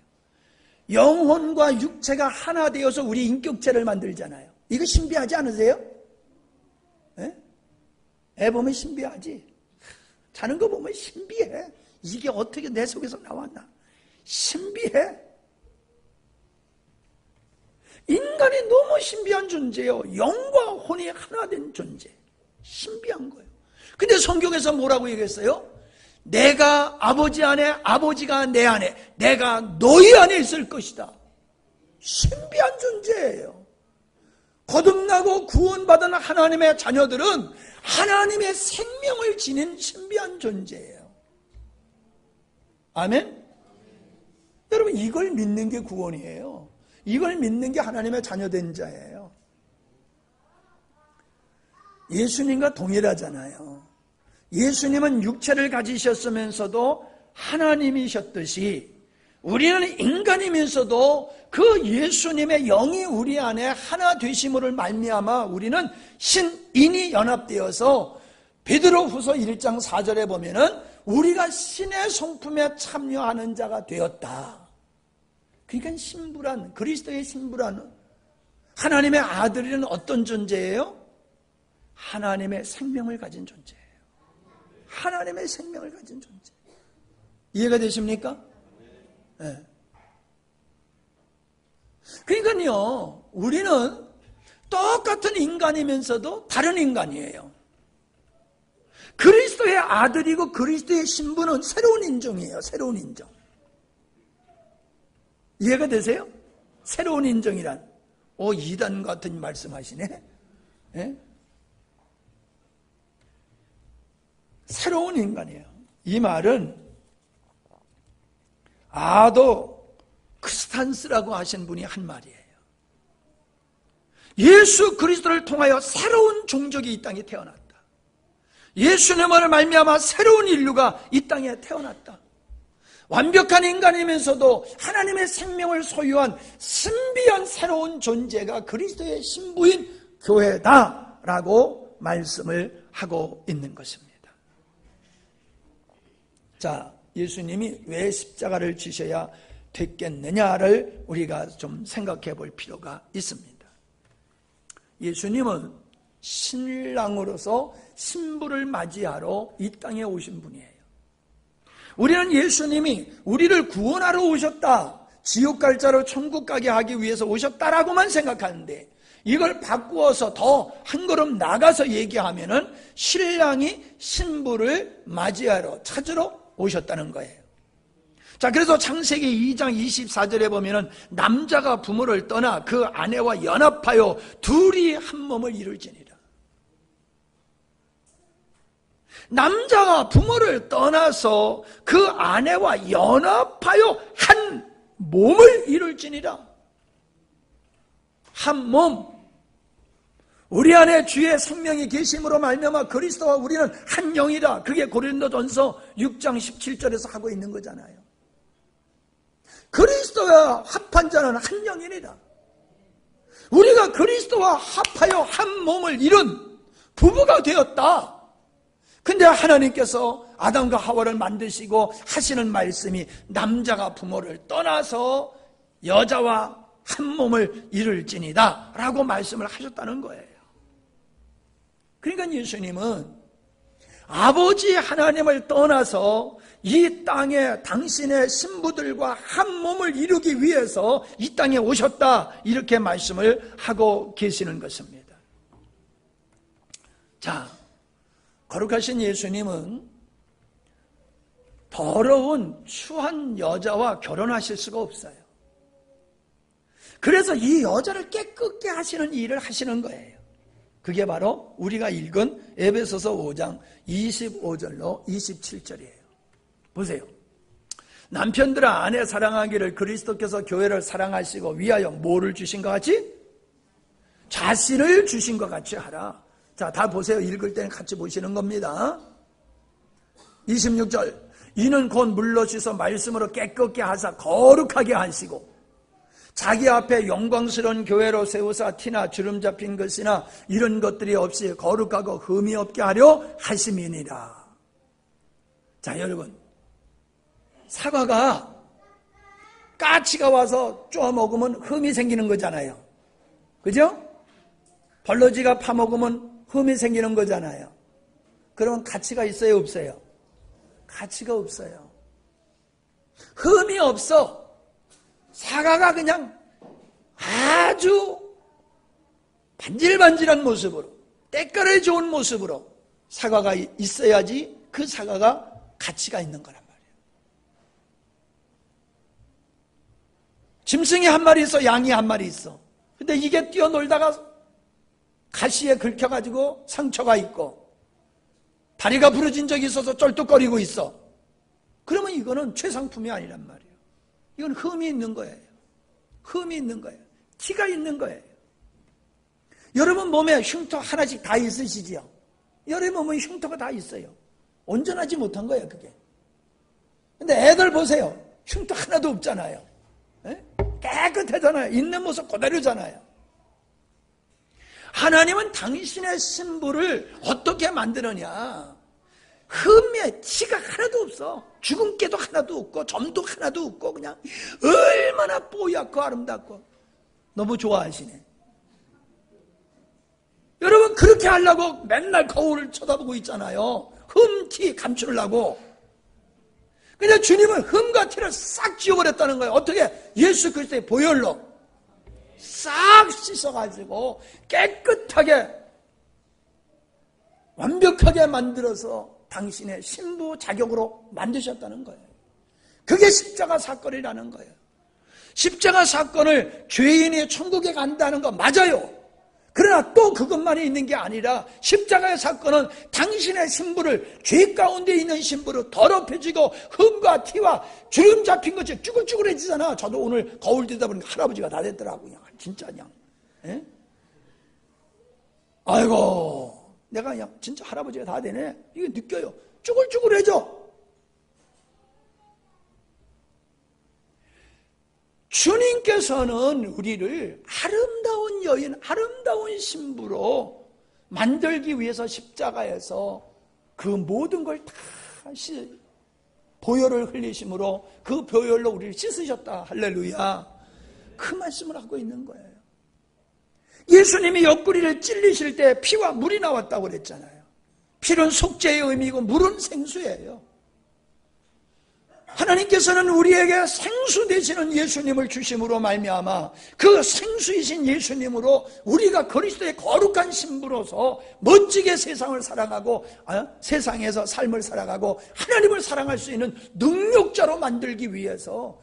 영혼과 육체가 하나 되어서 우리 인격체를 만들잖아요. 이거 신비하지 않으세요? 네? 애 보면 신비하지. 자는 거 보면 신비해. 이게 어떻게 내 속에서 나왔나? 신비해. 인간이 너무 신비한 존재예요. 영과 혼이 하나 된 존재. 신비한 거예요. 근데 성경에서 뭐라고 얘기했어요? 내가 아버지 안에, 아버지가 내 안에, 내가 너희 안에 있을 것이다. 신비한 존재예요. 거듭나고 구원받은 하나님의 자녀들은 하나님의 생명을 지닌 신비한 존재예요. 아멘? 여러분, 이걸 믿는 게 구원이에요. 이걸 믿는 게 하나님의 자녀된 자예요. 예수님과 동일하잖아요. 예수님은 육체를 가지셨으면서도 하나님이셨듯이 우리는 인간이면서도 그 예수님의 영이 우리 안에 하나 되심으로 말미암아 우리는 신인이 연합되어서 베드로후서 1장 4절에 보면은 우리가 신의 성품에 참여하는 자가 되었다. 그러니까 신부란, 그리스도의 신부란 하나님의 아들이란 어떤 존재예요? 하나님의 생명을 가진 존재예요. 하나님의 생명을 가진 존재. 이해가 되십니까? 네. 그러니까요, 우리는 똑같은 인간이면서도 다른 인간이에요. 그리스도의 아들이고 그리스도의 신부는 새로운 인종이에요. 새로운 인종. 이해가 되세요? 새로운 인종이란 이단 같은 말씀하시네. 네? 새로운 인간이에요. 이 말은 아도 크스탄스라고 하신 분이 한 말이에요. 예수 그리스도를 통하여 새로운 종족이 이 땅에 태어났다. 예수님을 말미암아 새로운 인류가 이 땅에 태어났다. 완벽한 인간이면서도 하나님의 생명을 소유한 신비한 새로운 존재가 그리스도의 신부인 교회다라고 말씀을 하고 있는 것입니다. 자, 예수님이 왜 십자가를 지셔야 됐겠느냐를 우리가 좀 생각해 볼 필요가 있습니다. 예수님은 신랑으로서 신부를 맞이하러 이 땅에 오신 분이에요. 우리는 예수님이 우리를 구원하러 오셨다, 지옥 갈 자로 천국 가게 하기 위해서 오셨다라고만 생각하는데, 이걸 바꾸어서 더 한 걸음 나가서 얘기하면은 신랑이 신부를 맞이하러 찾으러 오셨다는 거예요. 자, 그래서 창세기 2장 24절에 보면은 남자가 부모를 떠나 그 아내와 연합하여 둘이 한 몸을 이룰지니라. 남자가 부모를 떠나서 그 아내와 연합하여 한 몸을 이룰지니라. 한 몸. 우리 안에 주의 생명이 계심으로 말미암아 그리스도와 우리는 한 영이다. 그게 고린도전서 6장 17절에서 하고 있는 거잖아요. 그리스도와 합한 자는 한 영이니라. 우리가 그리스도와 합하여 한 몸을 이룬 부부가 되었다. 근데 하나님께서 아담과 하와를 만드시고 하시는 말씀이 남자가 부모를 떠나서 여자와 한 몸을 이룰지니다 라고 말씀을 하셨다는 거예요. 그러니까 예수님은 아버지 하나님을 떠나서 이 땅에 당신의 신부들과 한 몸을 이루기 위해서 이 땅에 오셨다, 이렇게 말씀을 하고 계시는 것입니다. 자, 거룩하신 예수님은 더러운 추한 여자와 결혼하실 수가 없어요. 그래서 이 여자를 깨끗게 하시는 일을 하시는 거예요. 그게 바로 우리가 읽은 에베소서 5장 25절로 27절이에요. 보세요. 남편들아 아내 사랑하기를 그리스도께서 교회를 사랑하시고 위하여 뭐를 주신 것 같이? 자신을 주신 것 같이 하라. 자, 다 보세요. 읽을 때는 같이 보시는 겁니다. 26절. 이는 곧 물로 씻어 말씀으로 깨끗게 하사 거룩하게 하시고 자기 앞에 영광스러운 교회로 세우사 티나 주름 잡힌 것이나 이런 것들이 없이 거룩하고 흠이 없게 하려 하심이니라. 자, 여러분, 사과가 까치가 와서 쪼아 먹으면 흠이 생기는 거잖아요. 그죠? 벌러지가 파먹으면 흠이 생기는 거잖아요. 그러면 가치가 있어요, 없어요? 가치가 없어요. 흠이 없어. 사과가 그냥 아주 반질반질한 모습으로, 때깔에 좋은 모습으로 사과가 있어야지 그 사과가 가치가 있는 거란 말이에요. 짐승이 한 마리 있어, 양이 한 마리 있어. 근데 이게 뛰어놀다가 가시에 긁혀가지고 상처가 있고 다리가 부러진 적이 있어서 쩔뚝거리고 있어. 그러면 이거는 최상품이 아니란 말이에요. 이건 흠이 있는 거예요. 흠이 있는 거예요. 티가 있는 거예요. 여러분 몸에 흉터 하나씩 다 있으시지요? 여러분 몸에 흉터가 다 있어요. 온전하지 못한 거예요, 그게. 근데 애들 보세요. 흉터 하나도 없잖아요. 에? 깨끗하잖아요. 있는 모습 그대로잖아요. 하나님은 당신의 신부를 어떻게 만드느냐? 흠에 티가 하나도 없어. 주근깨도 하나도 없고 점도 하나도 없고 그냥 얼마나 뽀얗고 아름답고 너무 좋아하시네. 여러분 그렇게 하려고 맨날 거울을 쳐다보고 있잖아요. 흠, 티 감추려고. 근데 주님은 흠과 티를 싹 지워버렸다는 거예요. 어떻게? 예수 그리스도의 보혈로 싹 씻어가지고 깨끗하게 완벽하게 만들어서 당신의 신부 자격으로 만드셨다는 거예요. 그게 십자가 사건이라는 거예요. 십자가 사건을 죄인이 천국에 간다는 거 맞아요. 그러나 또 그것만이 있는 게 아니라 십자가의 사건은 당신의 신부를 죄 가운데 있는 신부로 더럽혀지고 흠과 티와 주름 잡힌 것이 쭈글쭈글해지잖아. 저도 오늘 거울 들다 보니까 할아버지가 다 됐더라고요. 진짜 그냥. 에? 아이고 내가 그냥 진짜 할아버지가 다 되네. 이게 느껴요. 쭈글쭈글해져. 주님께서는 우리를 아름다운 여인, 아름다운 신부로 만들기 위해서 십자가에서 그 모든 걸 다 보혈을 흘리심으로 그 보혈로 우리를 씻으셨다. 할렐루야. 그 말씀을 하고 있는 거예요. 예수님이 옆구리를 찔리실 때 피와 물이 나왔다고 그랬잖아요. 피는 속죄의 의미이고 물은 생수예요. 하나님께서는 우리에게 생수 되시는 예수님을 주심으로 말미암아 그 생수이신 예수님으로 우리가 그리스도의 거룩한 신부로서 멋지게 세상을 살아가고 세상에서 삶을 살아가고 하나님을 사랑할 수 있는 능력자로 만들기 위해서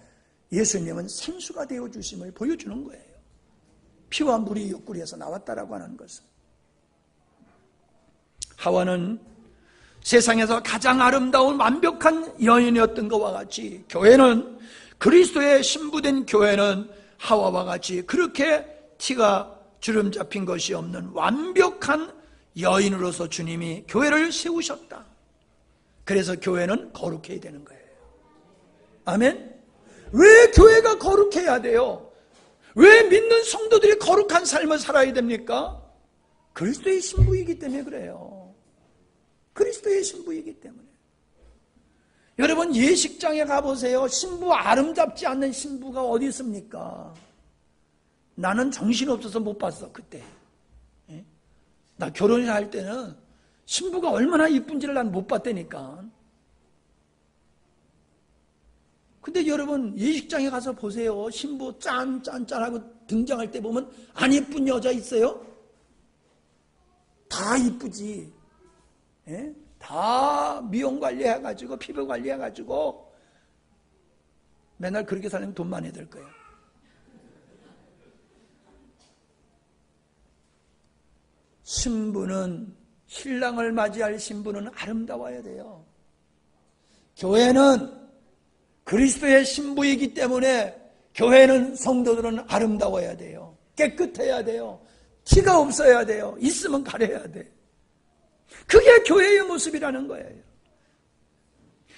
예수님은 생수가 되어 주심을 보여주는 거예요. 피와 물이 옆구리에서 나왔다라고 하는 것은 하와는 세상에서 가장 아름다운 완벽한 여인이었던 것과 같이 교회는 그리스도의 신부된 교회는 하와와 같이 그렇게 티가 주름 잡힌 것이 없는 완벽한 여인으로서 주님이 교회를 세우셨다. 그래서 교회는 거룩해야 되는 거예요. 아멘? 왜 교회가 거룩해야 돼요? 왜 믿는 성도들이 거룩한 삶을 살아야 됩니까? 그리스도의 신부이기 때문에 그래요. 그리스도의 신부이기 때문에. 여러분 예식장에 가보세요. 신부 아름답지 않는 신부가 어디 있습니까? 나는 정신없어서 못 봤어 그때. 나 결혼을 할 때는 신부가 얼마나 이쁜지를 난 못 봤다니까. 근데 여러분 예식장에 가서 보세요. 신부 짠하고 등장할 때 보면 안 이쁜 여자 있어요? 다 이쁘지. 예? 다 미용 관리해가지고 피부 관리해가지고 맨날 그렇게 살면 돈 많이 들 거예요. 신부는 신랑을 맞이할 신부는 아름다워야 돼요. 교회는 그리스도의 신부이기 때문에 교회는 성도들은 아름다워야 돼요. 깨끗해야 돼요. 티가 없어야 돼요. 있으면 가려야 돼. 그게 교회의 모습이라는 거예요.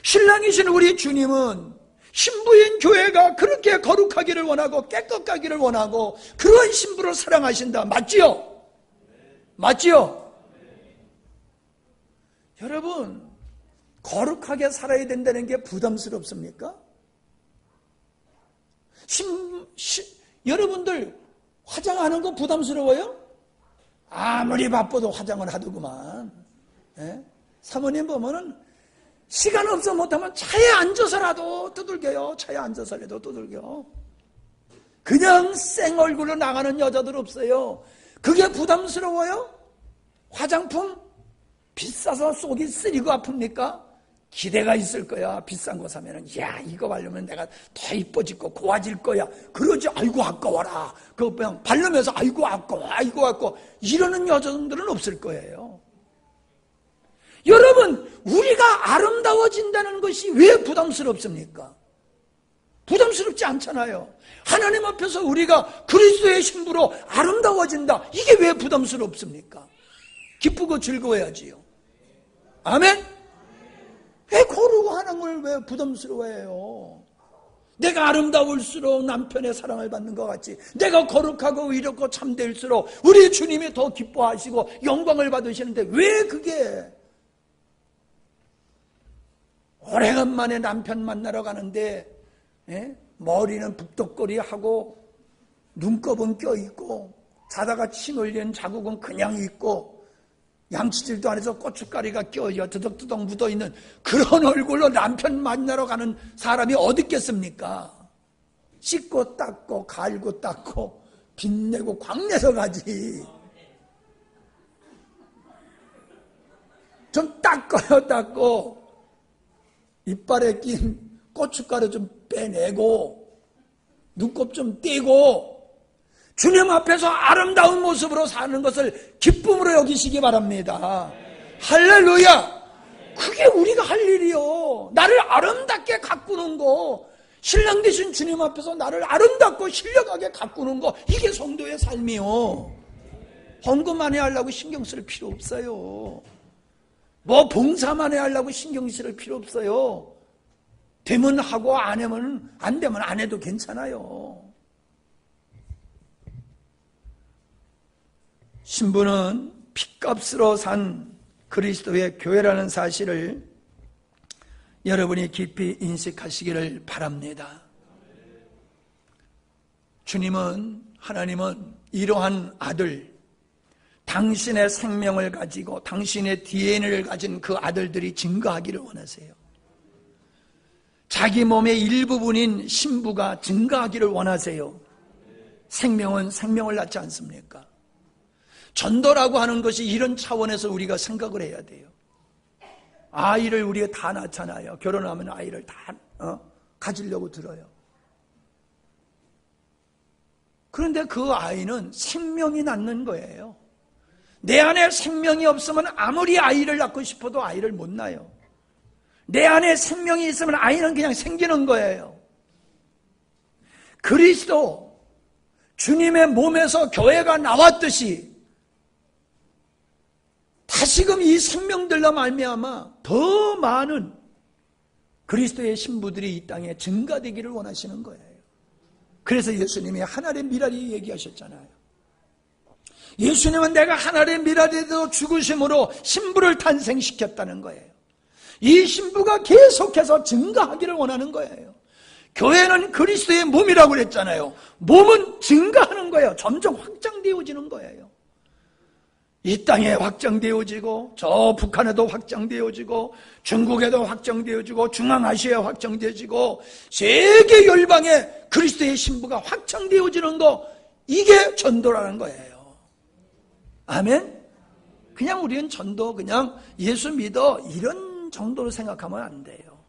신랑이신 우리 주님은 신부인 교회가 그렇게 거룩하기를 원하고 깨끗하기를 원하고 그런 신부를 사랑하신다. 맞지요? 맞지요? 여러분 거룩하게 살아야 된다는 게 부담스럽습니까? 여러분들 화장하는 거 부담스러워요? 아무리 바빠도 화장을 하더구만. 예? 사모님 보면은 시간 없어 못하면 차에 앉아서라도 두들겨요. 차에 앉아서라도 두들겨. 그냥 생 얼굴로 나가는 여자들 없어요. 그게 부담스러워요? 화장품 비싸서 속이 쓰리고 아픕니까? 기대가 있을 거야. 비싼 거 사면은 야 이거 바르면 내가 더 이뻐지고 고와질 거야. 그러지 아이고 아까워라. 그거 그냥 바르면서 아이고 아까워 이러는 여자들은 없을 거예요. 여러분 우리가 아름다워진다는 것이 왜 부담스럽습니까? 부담스럽지 않잖아요. 하나님 앞에서 우리가 그리스도의 신부로 아름다워진다. 이게 왜 부담스럽습니까? 기쁘고 즐거워야지요. 아멘? 왜 거르고 하는 걸 왜 부담스러워해요? 내가 아름다울수록 남편의 사랑을 받는 것 같지, 내가 거룩하고 의롭고 참될수록 우리 주님이 더 기뻐하시고 영광을 받으시는데 왜 그게 오래간만에 남편 만나러 가는데 머리는 북덕거리하고 눈곱은 껴있고 자다가 침 흘린 자국은 그냥 있고 양치질도 안 해서 고춧가루가 껴 드덕드덕 묻어있는 그런 얼굴로 남편 만나러 가는 사람이 어디 있겠습니까? 씻고 닦고 갈고 닦고 빛내고 광내서 가지. 좀 닦고 이빨에 낀 고춧가루 좀 빼내고 눈곱 좀 떼고 주님 앞에서 아름다운 모습으로 사는 것을 기쁨으로 여기시기 바랍니다. 할렐루야. 그게 우리가 할 일이요. 나를 아름답게 가꾸는 거, 신랑 되신 주님 앞에서 나를 아름답고 신령하게 가꾸는 거, 이게 성도의 삶이요. 헌금만 해야 하려고 신경 쓸 필요 없어요. 뭐 봉사만 해야 하려고 신경 쓸 필요 없어요. 되면 하고 안 되면 안 해도 괜찮아요. 신부는 핏값으로 산 그리스도의 교회라는 사실을 여러분이 깊이 인식하시기를 바랍니다. 하나님은 이러한 아들, 당신의 생명을 가지고 당신의 DNA를 가진 그 아들들이 증거하기를 원하세요. 자기 몸의 일부분인 신부가 증거하기를 원하세요. 생명은 생명을 낳지 않습니까? 전도라고 하는 것이 이런 차원에서 우리가 생각을 해야 돼요. 아이를 우리가 다 낳잖아요. 결혼하면 아이를 다 가지려고 들어요. 그런데 그 아이는 생명이 낳는 거예요. 내 안에 생명이 없으면 아무리 아이를 낳고 싶어도 아이를 못 낳아요. 내 안에 생명이 있으면 아이는 그냥 생기는 거예요. 그리스도 주님의 몸에서 교회가 나왔듯이 다시금 이 생명들로 말미암아 더 많은 그리스도의 신부들이 이 땅에 증가되기를 원하시는 거예요. 그래서 예수님이 하늘의 미랄이 얘기하셨잖아요. 예수님은 내가 하늘의 미랄에도 죽으심으로 신부를 탄생시켰다는 거예요. 이 신부가 계속해서 증가하기를 원하는 거예요. 교회는 그리스도의 몸이라고 그랬잖아요. 몸은 증가하는 거예요. 점점 확장되어지는 거예요. 이 땅에 확장되어지고 저 북한에도 확장되어지고 중국에도 확장되어지고 중앙아시아에 확장되어지고 세계 열방에 그리스도의 신부가 확장되어지는 거, 이게 전도라는 거예요. 아멘? 그냥 우리는 전도 그냥 예수 믿어 이런 정도로 생각하면 안 돼요.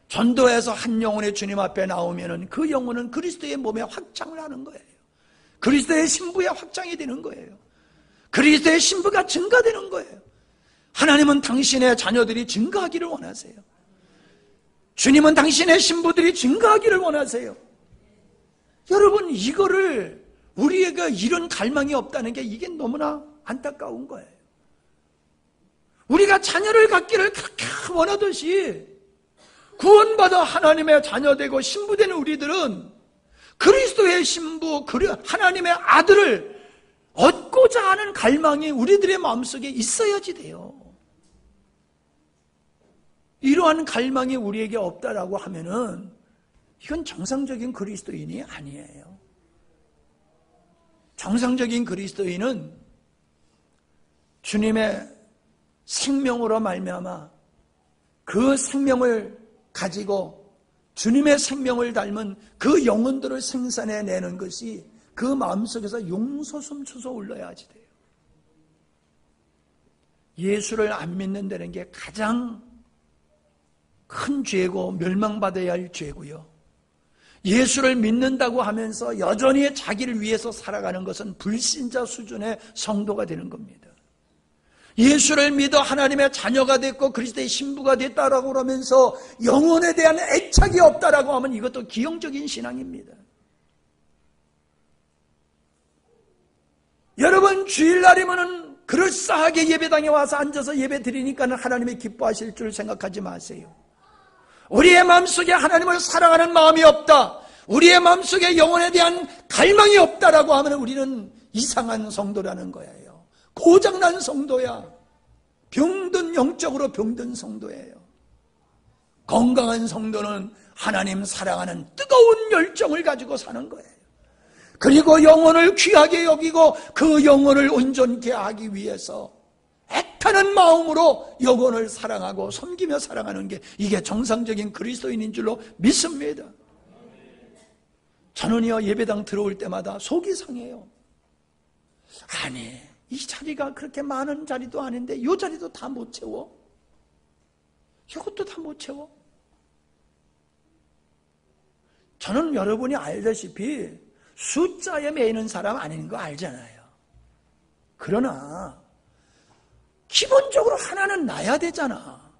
전도해서 한 영혼의 주님 앞에 나오면은 그 영혼은 그리스도의 몸에 확장을 하는 거예요. 그리스도의 신부에 확장이 되는 거예요. 그리스도의 신부가 증가되는 거예요. 하나님은 당신의 자녀들이 증가하기를 원하세요. 주님은 당신의 신부들이 증가하기를 원하세요. 여러분, 이거를 우리가 이런 갈망이 없다는 게 이게 너무나 안타까운 거예요. 우리가 자녀를 갖기를 그렇게 원하듯이 구원받아 하나님의 자녀되고 신부되는 우리들은 그리스도의 신부, 하나님의 아들을 얻고자 하는 갈망이 우리들의 마음속에 있어야지 돼요. 이러한 갈망이 우리에게 없다라고 하면은 이건 정상적인 그리스도인이 아니에요. 정상적인 그리스도인은 주님의 생명으로 말미암아 그 생명을 가지고 주님의 생명을 닮은 그 영혼들을 생산해내는 것이 그 마음속에서 용솟음 솟아올라야지 돼요. 예수를 안 믿는다는 게 가장 큰 죄고 멸망받아야 할 죄고요. 예수를 믿는다고 하면서 여전히 자기를 위해서 살아가는 것은 불신자 수준의 성도가 되는 겁니다. 예수를 믿어 하나님의 자녀가 됐고 그리스도의 신부가 됐다라고 하면서 영혼에 대한 애착이 없다라고 하면 이것도 기형적인 신앙입니다. 여러분, 주일날이면은 그럴싸하게 예배당에 와서 앉아서 예배 드리니까 하나님이 기뻐하실 줄 생각하지 마세요. 우리의 마음속에 하나님을 사랑하는 마음이 없다, 우리의 마음속에 영혼에 대한 갈망이 없다라고 하면 우리는 이상한 성도라는 거예요. 고장난 성도야. 병든, 영적으로 병든 성도예요. 건강한 성도는 하나님 사랑하는 뜨거운 열정을 가지고 사는 거예요. 그리고 영혼을 귀하게 여기고 그 영혼을 온전케 하기 위해서 애타는 마음으로 영혼을 사랑하고 섬기며 살아가는 게 이게 정상적인 그리스도인인 줄로 믿습니다. 저는요, 예배당 들어올 때마다 속이 상해요. 아니, 이 자리가 그렇게 많은 자리도 아닌데 이 자리도 다 못 채워? 이것도 다 못 채워? 저는 여러분이 알다시피 숫자에 매이는 사람 아닌 거 알잖아요. 그러나 기본적으로 하나는 놔야 되잖아.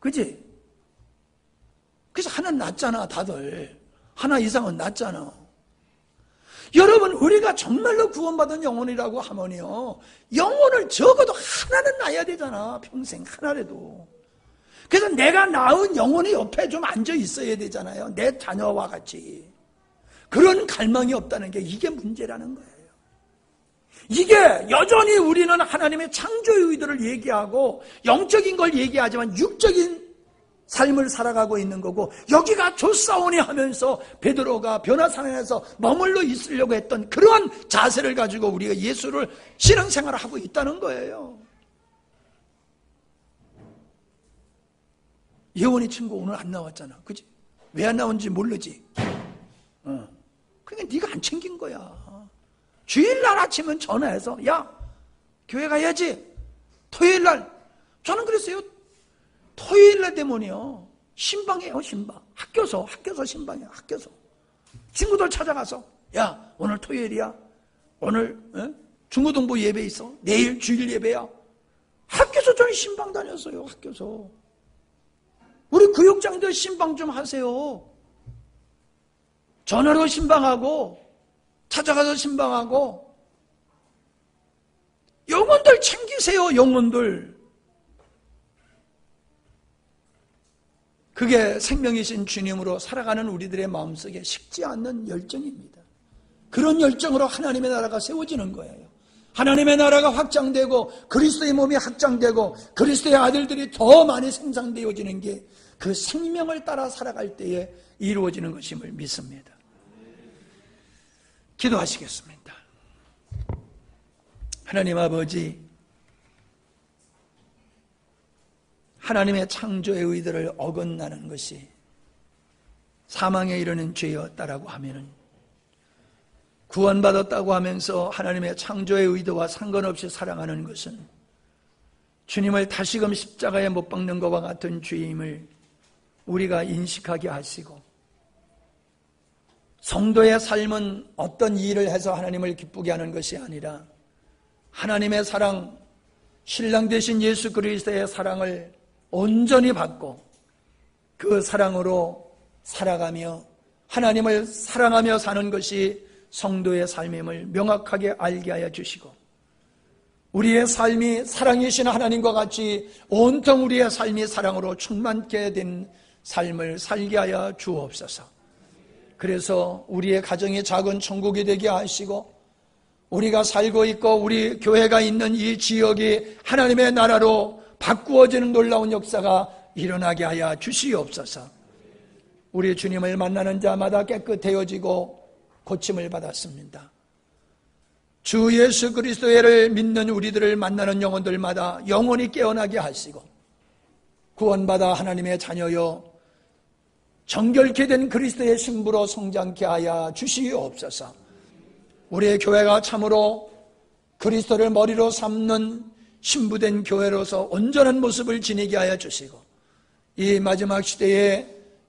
그지? 그래서 하나 놨잖아. 다들 하나 이상은 놨잖아. 여러분, 우리가 정말로 구원받은 영혼이라고 하면요, 영혼을 적어도 하나는 놔야 되잖아. 평생 하나라도. 그래서 내가 낳은 영혼이 옆에 좀 앉아 있어야 되잖아요. 내 자녀와 같이. 그런 갈망이 없다는 게 이게 문제라는 거예요. 이게 여전히 우리는 하나님의 창조의 의도를 얘기하고 영적인 걸 얘기하지만 육적인 삶을 살아가고 있는 거고, 여기가 좋사오니 하면서 베드로가 변화산에서 머물러 있으려고 했던 그러한 자세를 가지고 우리가 예수를 신앙생활을 하고 있다는 거예요. 예원이 친구 오늘 안 나왔잖아. 그치? 왜 안 나온지 모르지? 그러니까 네가 안 챙긴 거야. 주일날 아침은 전화해서 야, 교회 가야지. 토요일날, 저는 그랬어요. 토요일날 되면요, 신방이에요. 신방. 학교서 신방이에요. 학교서. 친구들 찾아가서 야, 오늘 토요일이야. 오늘 중고등부 예배 있어. 내일 주일 예배야. 학교서 저는 신방 다녔어요. 학교서. 우리 구역장들 신방 좀 하세요. 전화로 신방하고 찾아가서 신방하고 영혼들 챙기세요. 영혼들. 그게 생명이신 주님으로 살아가는 우리들의 마음속에 식지 않는 열정입니다. 그런 열정으로 하나님의 나라가 세워지는 거예요. 하나님의 나라가 확장되고 그리스도의 몸이 확장되고 그리스도의 아들들이 더 많이 생산되어지는 게 그 생명을 따라 살아갈 때에 이루어지는 것임을 믿습니다. 기도하시겠습니다. 하나님 아버지, 하나님의 창조의 의도를 어긋나는 것이 사망에 이르는 죄였다라고 하면은, 구원받았다고 하면서 하나님의 창조의 의도와 상관없이 사랑하는 것은 주님을 다시금 십자가에 못 박는 것과 같은 죄임을 우리가 인식하게 하시고, 성도의 삶은 어떤 일을 해서 하나님을 기쁘게 하는 것이 아니라 하나님의 사랑, 신랑 되신 예수 그리스도의 사랑을 온전히 받고 그 사랑으로 살아가며 하나님을 사랑하며 사는 것이 성도의 삶임을 명확하게 알게 하여 주시고, 우리의 삶이 사랑이신 하나님과 같이 온통 우리의 삶이 사랑으로 충만케 된 삶을 살게 하여 주옵소서. 그래서 우리의 가정이 작은 천국이 되게 하시고, 우리가 살고 있고 우리 교회가 있는 이 지역이 하나님의 나라로 바꾸어지는 놀라운 역사가 일어나게 하여 주시옵소서. 우리 주님을 만나는 자마다 깨끗해지고 고침을 받았습니다. 주 예수 그리스도를 믿는 우리들을 만나는 영혼들마다 영원히 깨어나게 하시고, 구원받아 하나님의 자녀요 정결케 된 그리스도의 신부로 성장케 하여 주시옵소서. 우리의 교회가 참으로 그리스도를 머리로 삼는 신부된 교회로서 온전한 모습을 지니게 하여 주시고, 이 마지막 시대에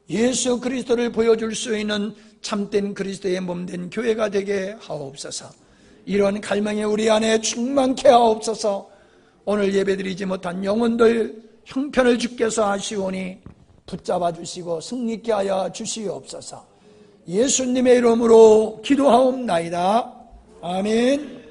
예수 그리스도를 보여줄 수 있는 참된 그리스도의 몸된 교회가 되게 하옵소서. 이런 갈망이 우리 안에 충만케 하옵소서. 오늘 예배드리지 못한 영혼들 형편을 주께서 하시오니 붙잡아 주시고 승리케 하여 주시옵소서. 예수님의 이름으로 기도하옵나이다. 아멘.